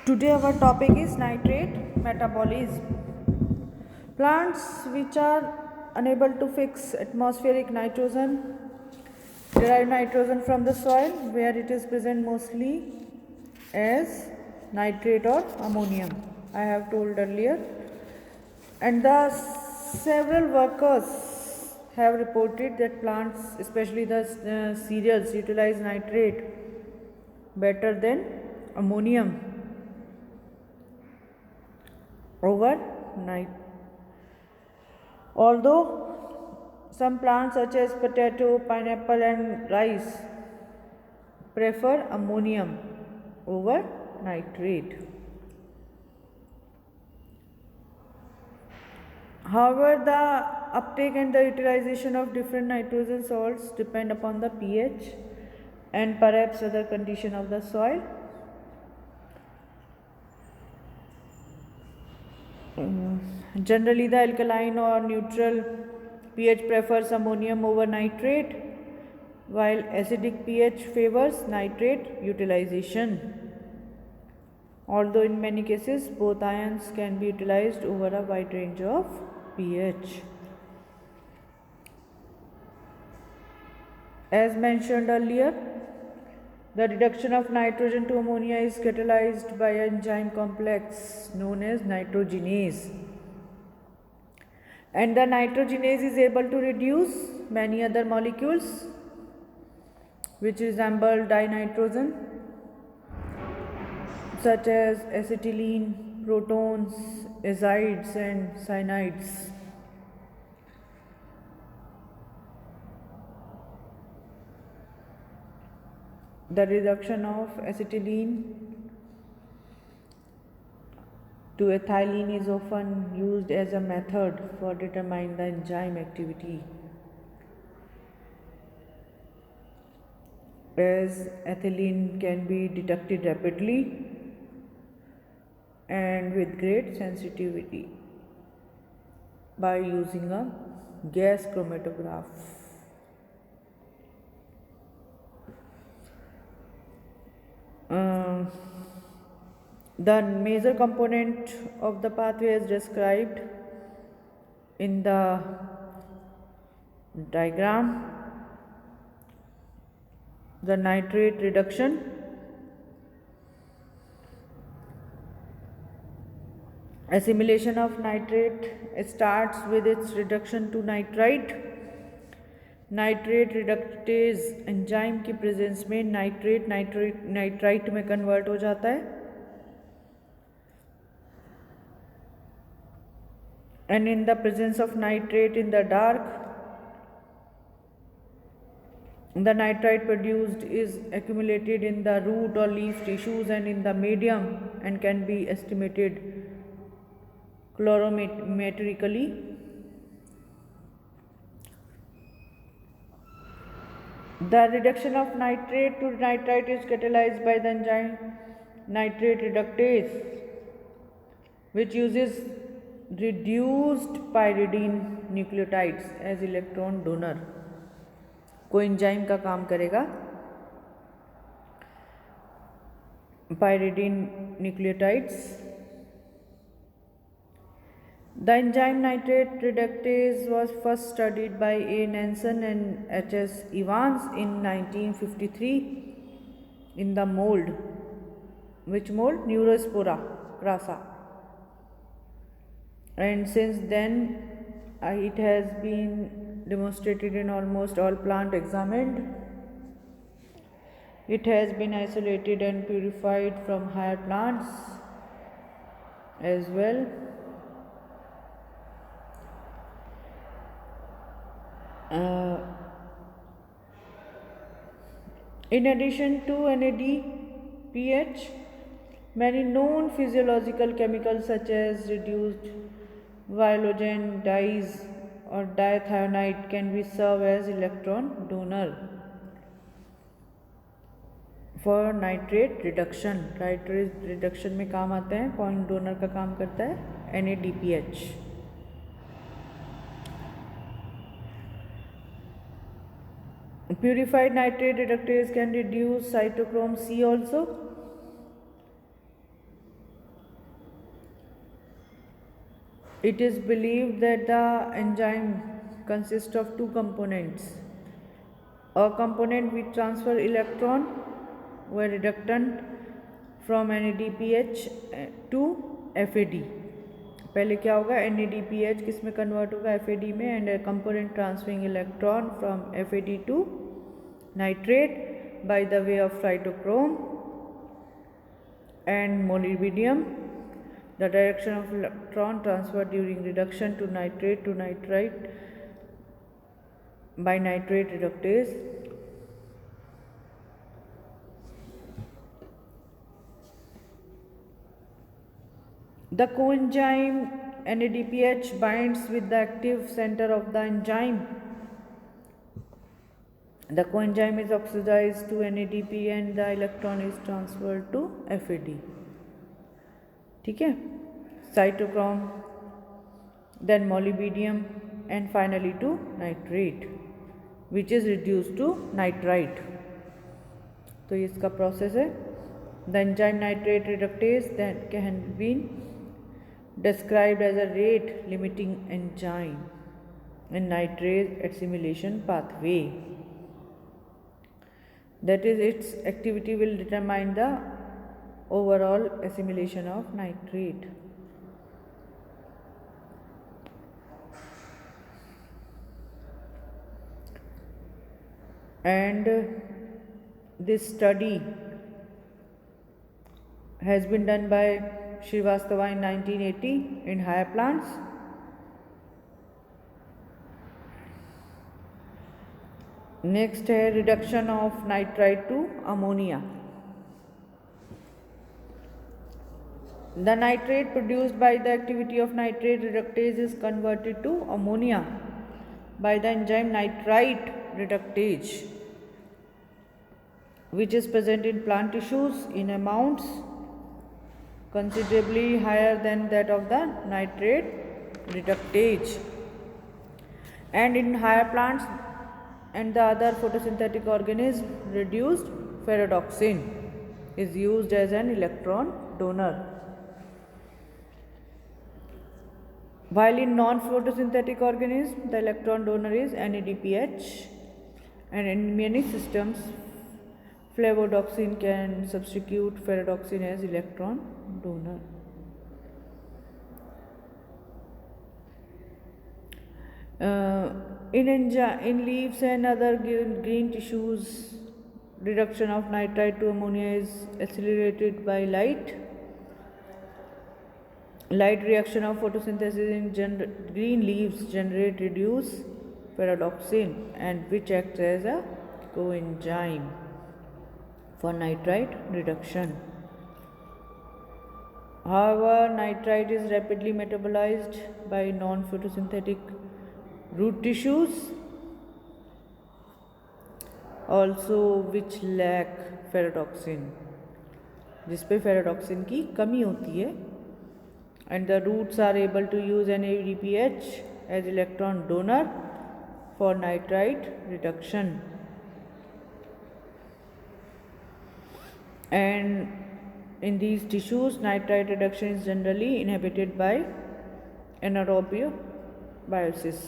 Today our topic is nitrate metabolism. Plants which are unable to fix atmospheric nitrogen derive nitrogen from the soil where it is present mostly as nitrate or ammonium. I have told earlier. And the several workers have reported that plants, especially the cereals, utilize nitrate better than ammonium overnight. Although some plants such as potato, pineapple and rice prefer ammonium over nitrate. However, the uptake and the utilization of different nitrogen salts depend upon the pH and perhaps other condition of the soil. Generally, the alkaline or neutral pH prefers ammonium over nitrate, while acidic pH favors nitrate utilization. Although in many cases both ions can be utilized over a wide range of pH. As mentioned earlier, the reduction of nitrogen to ammonia is catalyzed by an enzyme complex known as nitrogenase. And the nitrogenase is able to reduce many other molecules which resemble dinitrogen, such as acetylene, protons, azides and cyanides. The reduction of acetylene to ethylene is often used as a method for determining the enzyme activity, as ethylene can be detected rapidly and with great sensitivity by using a gas chromatograph. The major component of the pathway is described in the diagram. The nitrate reduction assimilation of nitrate starts with its reduction to nitrite. Nitrate reductase enzyme की presence में nitrite में convert हो जाता है and in the presence of nitrate in the dark the nitrite produced is accumulated in the root or leaf tissues and in the medium and can be estimated colorimetrically. The reduction of nitrate to nitrite is catalyzed by the enzyme nitrate reductase, which uses reduced pyridine nucleotides as electron donor. Coenzyme का काम करेगा pyridine nucleotides. The enzyme nitrate reductase was first studied by A. Nansen and H.S. Evans in 1953 in the mold. Which mold? Neurospora crassa. And since then it has been demonstrated in almost all plants examined. It has been isolated and purified from higher plants as well. In addition to NADPH, many known physiological chemicals such as reduced viologen dyes or diethionite can be served as electron donor for nitrate reduction. Nitrate reduction में काम आते हैं, point donor का काम करता है NADPH. Purified nitrate reductase can reduce cytochrome C also. It is believed that the enzyme consists of two components. A component which transfer electron were reductant from NADPH to FAD. पहले क्या होगा, NADPH किस में convert होगा, FAD में, and component transferring electron from FAD to nitrate by the way of cytochrome and molybdenum. The direction of electron transfer during reduction to nitrate to nitrite by nitrate reductase. The coenzyme NADPH binds with the active center of the enzyme. The coenzyme is oxidized to NADP and the electron is transferred to FAD. ठीक है, cytochrome, then molybdenum and finally to nitrate which is reduced to nitrite. तो ये इसका process है. The enzyme nitrate reductase then can be described as a rate limiting enzyme in nitrate assimilation pathway. That is, its activity will determine the overall assimilation of nitrate. And this study has been done by Srivastava in 1980 in higher plants. Next है reduction of nitrite to ammonia. The nitrate produced by the activity of nitrate reductase is converted to ammonia by the enzyme nitrite reductase, which is present in plant tissues in amounts considerably higher than that of the nitrate reductase. And in higher plants and the other photosynthetic organisms, reduced ferredoxin is used as an electron donor. While in non-photosynthetic organisms, the electron donor is NADPH, and in many systems, flavodoxin can substitute ferredoxin as electron donor. In leaves and other green tissues, reduction of nitrite to ammonia is accelerated by light. Light reaction of photosynthesis in green leaves generate reduce ferredoxin, and which acts as a coenzyme for nitrite reduction. However, nitrite is rapidly metabolized by non-photosynthetic root tissues also which lack ferredoxin, जिस पे ferredoxin की कमी होती है, and the roots are able to use NADPH as electron donor for nitrite reduction. And in these tissues, nitrite reduction is generally inhibited by anaerobiosis.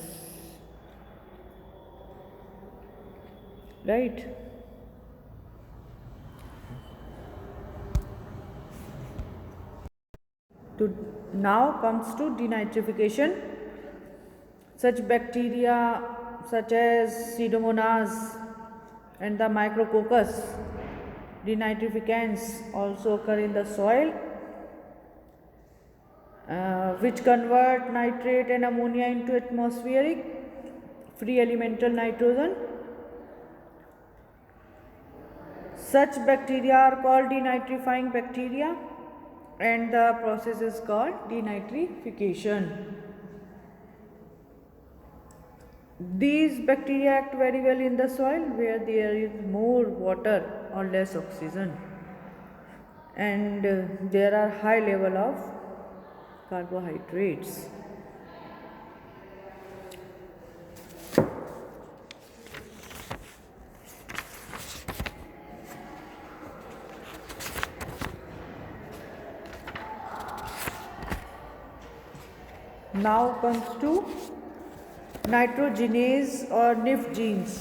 Right? Now comes to denitrification. Such bacteria such as Pseudomonas and the Micrococcus denitrificans also occur in the soil, which convert nitrate and ammonia into atmospheric free elemental nitrogen. Such bacteria are called denitrifying bacteria, and the process is called denitrification. These bacteria act very well in the soil where there is more water or less oxygen, and there are high level of carbohydrates. Now comes to nitrogenase और nif genes.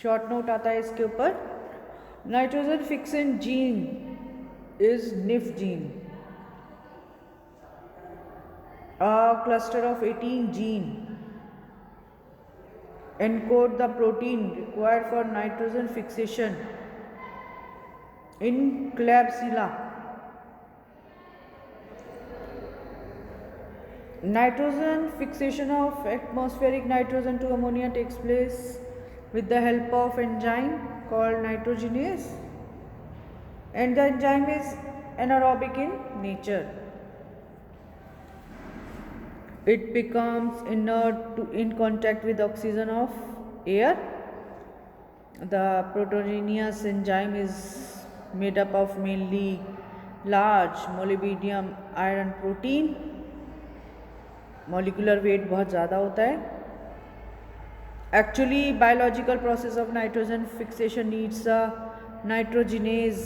Short note आता है इसके ऊपर. Nitrogen fixing gene is nif gene. A cluster of 18 genes encode the protein required for nitrogen fixation in Klebsiella. Nitrogen fixation of atmospheric nitrogen to ammonia takes place with the help of enzyme called nitrogenase, and the enzyme is anaerobic in nature. It becomes inert in contact with oxygen of air. The proteinaceous enzyme is made up of mainly large molybdenum iron protein. Molecular weight बहुत ज़्यादा होता है. Actually, biological process of nitrogen fixation needs a nitrogenase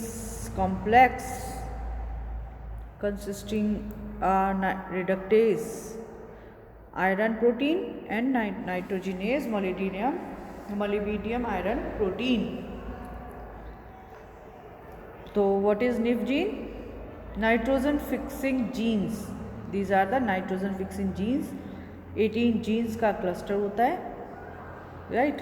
complex consisting reductase, iron protein and nitrogenase molybdenum iron protein. So what is NIF gene? Nitrogen fixing genes. These are the nitrogen fixing genes. 18 genes का cluster होता है, right?